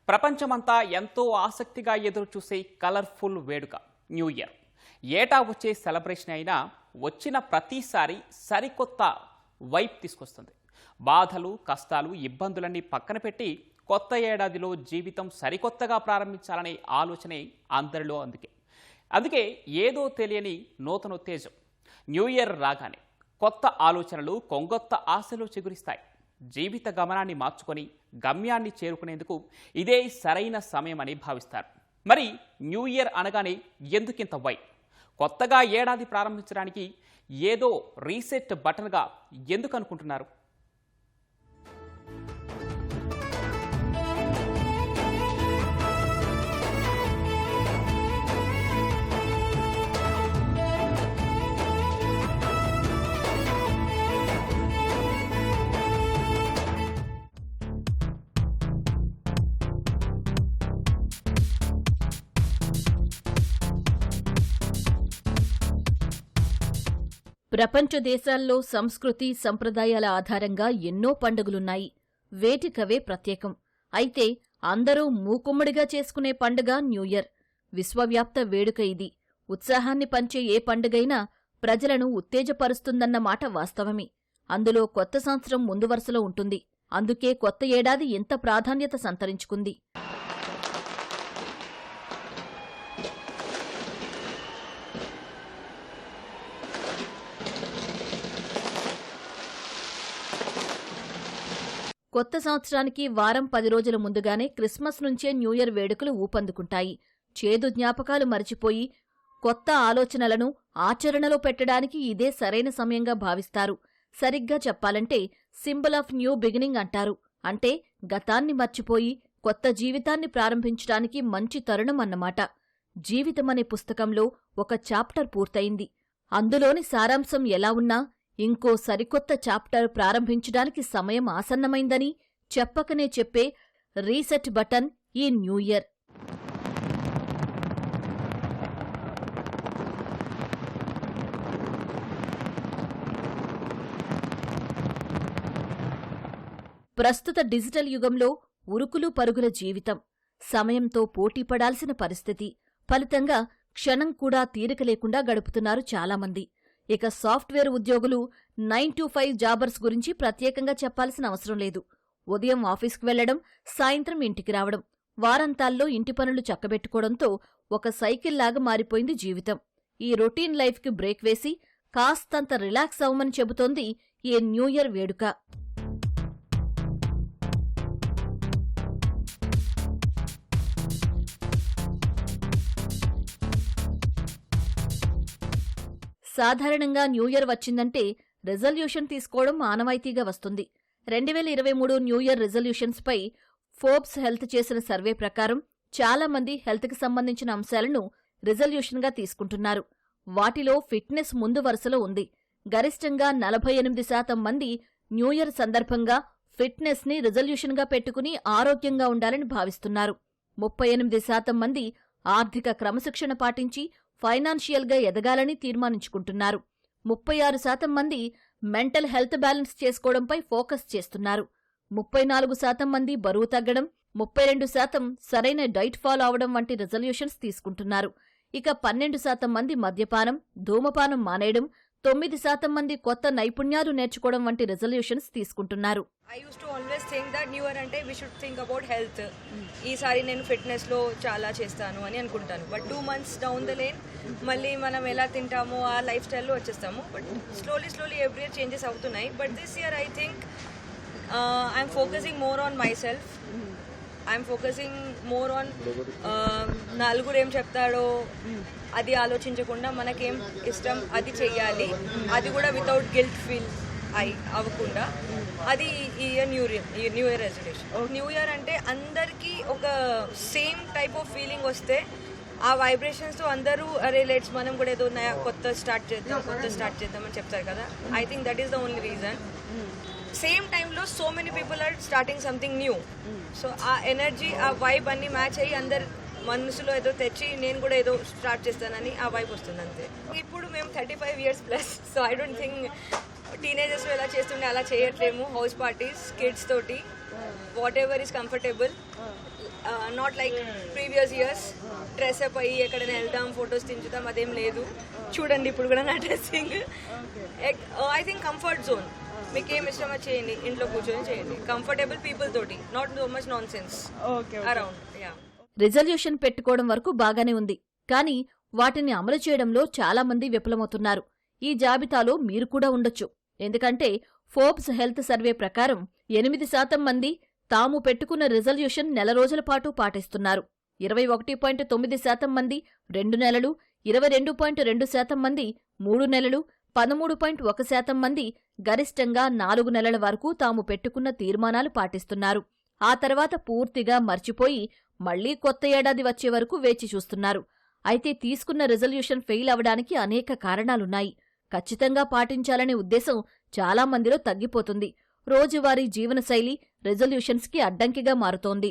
ప్రపంచమంతా ఎంతో ఆసక్తిగా ఎదురుచూసే కలర్ఫుల్ వేడుక న్యూ ఇయర్. ఏటా వచ్చే సెలబ్రేషన్ అయినా వచ్చిన ప్రతిసారి సరికొత్త వైబ్ తీసుకొస్తుంది. బాధలు, కష్టాలు, ఇబ్బందులన్నీ పక్కన పెట్టి కొత్త ఏడాదిలో జీవితం సరికొత్తగా ప్రారంభించాలనే ఆలోచనే అందరిలో. అందుకే ఏదో తెలియని నూతనోత్తేజం. న్యూ ఇయర్ రాగానే కొత్త ఆలోచనలు, కొంగొత్త ఆశలు చిగురిస్తాయి. జీవిత గమనాన్ని మార్చుకొని గమ్యాన్ని చేరుకునేందుకు ఇదే సరైన సమయమని భావిస్తారు. మరి న్యూ ఇయర్ అనగానే ఎందుకింత వైబ్? కొత్తగా ఏడాది ప్రారంభించడానికి ఏదో రీసెట్ బటన్గా ఎందుకు అనుకుంటున్నారు? ప్రపంచ దేశాల్లో సంస్కృతి, సంప్రదాయాల ఆధారంగా ఎన్నో పండుగలున్నాయి. వేటికవే ప్రత్యేకం. అయితే అందరూ మూకుమ్మడిగా చేసుకునే పండుగ న్యూ ఇయర్. విశ్వవ్యాప్త వేడుక ఇది. ఉత్సాహాన్ని పంచే ఏ పండుగైనా ప్రజలను ఉత్తేజపరుస్తుందన్న మాట వాస్తవమే. అందులో కొత్త సంవత్సరం ముందు వరుసలో ఉంటుంది. అందుకే కొత్త ఏడాది ఎంత ప్రాధాన్యత సంతరించుకుంది. కొత్త సంవత్సరానికి వారం 10 రోజుల ముందుగానే క్రిస్మస్ నుంచే న్యూ ఇయర్ వేడుకలు ఊపందుకుంటాయి. చేదు జ్ఞాపకాలు మరిచిపోయి కొత్త ఆలోచనలను ఆచరణలో పెట్టడానికి ఇదే సరైన సమయంగా భావిస్తారు. సరిగ్గా చెప్పాలంటే సింబల్ ఆఫ్ న్యూ బిగినింగ్ అంటారు. అంటే గతాన్ని మర్చిపోయి కొత్త జీవితాన్ని ప్రారంభించడానికి మంచి తరుణం అన్నమాట. జీవితమనే పుస్తకంలో ఒక చాప్టర్ పూర్తయింది. అందులోని సారాంశం ఎలా ఉన్నా ఇంకో సరికొత్త చాప్టర్ ప్రారంభించడానికి సమయం ఆసన్నమైందని చెప్పకనే చెప్పే రీసెట్ బటన్ ఈ న్యూ ఇయర్. ప్రస్తుత డిజిటల్ యుగంలో ఉరుకులు పరుగుల జీవితం. సమయంతో పోటీపడాల్సిన పరిస్థితి. ఫలితంగా క్షణం కూడా తీరిక లేకుండా గడుపుతున్నారు చాలామంది. ఇక సాఫ్ట్వేర్ ఉద్యోగులు 9 to 5 జాబర్స్ గురించి ప్రత్యేకంగా చెప్పాల్సిన అవసరం లేదు. ఉదయం ఆఫీస్కి వెళ్లడం, సాయంత్రం ఇంటికి రావడం, వారాంతాల్లో ఇంటి పనులు చక్కబెట్టుకోవడంతో ఒక సైకిల్లాగా మారిపోయింది జీవితం. ఈ రొటీన్ లైఫ్కి బ్రేక్ వేసి కాస్తంత రిలాక్స్ అవ్వమని చెబుతోంది ఈ న్యూ ఇయర్ వేడుక. సాధారణంగా న్యూ ఇయర్ వచ్చిందంటే రిజల్యూషన్ తీసుకోవడం ఆనవాయితీగా వస్తుంది. 2023 న్యూ ఇయర్ రిజల్యూషన్స్పై ఫోర్బ్స్ హెల్త్ చేసిన సర్వే ప్రకారం చాలామంది హెల్త్కి సంబంధించిన అంశాలను రిజల్యూషన్గా తీసుకుంటున్నారు. వాటిలో ఫిట్నెస్ ముందు వరుసలో ఉంది. గరిష్టంగా 48% మంది న్యూ ఇయర్ సందర్భంగా ఫిట్నెస్ని రిజల్యూషన్గా పెట్టుకుని ఆరోగ్యంగా ఉండాలని భావిస్తున్నారు. 38% మంది ఆర్థిక క్రమశిక్షణ పాటించి ఫైనాన్షియల్గా ఎదగాలని తీర్మానించుకుంటున్నారు. 36% మంది మెంటల్ హెల్త్ బ్యాలెన్స్ చేసుకోవడంపై ఫోకస్ చేస్తున్నారు. 34% మంది బరువు తగ్గడం, 32% సరైన డైట్ ఫాలో అవడం వంటి రిజల్యూషన్స్ తీసుకుంటున్నారు. ఇక 12% మంది మద్యపానం, ధూమపానం మానేయడం, 9% మంది కొత్త నైపుణ్యాలు నేర్చుకోవడం వంటి రిజల్యూషన్స్ తీసుకుంటున్నారు. I used to always think that New Year అంటే we should think about health. ఈసారి నేను ఫిట్నెస్లో చాలా చేస్తాను అని అనుకుంటాను. But 2 months down the lane మళ్ళీ మనం ఎలా తింటామో ఆ లైఫ్ స్టైల్లో వచ్చేస్తాము. But slowly every year changes అవుతున్నాయి. But this year I think I'm focusing more on myself. I'm focusing more on నలుగురు ఏం చెప్తాడో అది ఆలోచించకుండా మనకేం ఇష్టం అది చెయ్యాలి. అది కూడా వితౌట్ గిల్ట్ ఫీల్ అవ్వకుండా. అది ఈ year new year resolution. New year అంటే అందరికీ ఒక సేమ్ టైప్ ఆఫ్ ఫీలింగ్ వస్తే ఆ వైబ్రేషన్స్తో అందరూ అరే లెట్స్ మనం కూడా ఏదో కొత్త స్టార్ట్ చేద్దాం అని చెప్తారు కదా. I think that is the only reason. Same టైంలో so many people are starting something new. So ఆ ఎనర్జీ, ఆ వైబ్ అన్ని మ్యాచ్ అయ్యి అందరు మనసులో ఏదో తెచ్చి నేను కూడా ఏదో స్టార్ట్ చేస్తానని ఆ వైబ్ వస్తుంది అంతే. ఇప్పుడు మేము 35 years plus. So I don't think టీనేజర్స్లో ఎలా చేస్తుండే అలా చేయట్లేము. హౌస్ పార్టీస్ కిడ్స్ తోటి whatever is comfortable, not like previous years dress up అయ్యి ఎక్కడైనా వెళ్దాం ఫొటోస్ తించుతాం, అదేం లేదు. చూడండి ఇప్పుడు కూడా నా dressing. I think comfort zone, మీకు ఏం ఇష్టమో చేయండి, ఇంట్లో కూర్చొని చేయండి, కంఫర్టబుల్ పీపుల్ తోటి, not so much non sense around. Yeah, resolution పెట్టుకోవడం వరకు బాగానే ఉంది, కానీ వాటిని అమలు చేయడంలో చాలా మంది విఫలమవుతున్నారు. ఈ జాబితాలో మీరు కూడా ఉండొచ్చు. ఎందుకంటే ఫోర్బ్స్ హెల్త్ సర్వే ప్రకారం 8% మంది తాము పెట్టుకున్న రిజల్యూషన్ నెల రోజుల పాటు పాటిస్తున్నారు. 21.9% మంది 2 నెలలు, 22.2% మంది 3 నెలలు, 13.1% మంది గరిష్టంగా 4 నెలల వరకు తాము పెట్టుకున్న తీర్మానాలు పాటిస్తున్నారు. ఆ తర్వాత పూర్తిగా మర్చిపోయి మళ్లీ కొత్త ఏడాది వచ్చే వరకు వేచి చూస్తున్నారు. అయితే తీసుకున్న రిజల్యూషన్ ఫెయిల్ అవడానికి అనేక కారణాలున్నాయి. ఖచ్చితంగా పాటించాలనే ఉద్దేశం చాలా మందిలో తగ్గిపోతుంది. రోజువారీ జీవనశైలి రిజల్యూషన్స్కి అడ్డంకిగా మారుతోంది.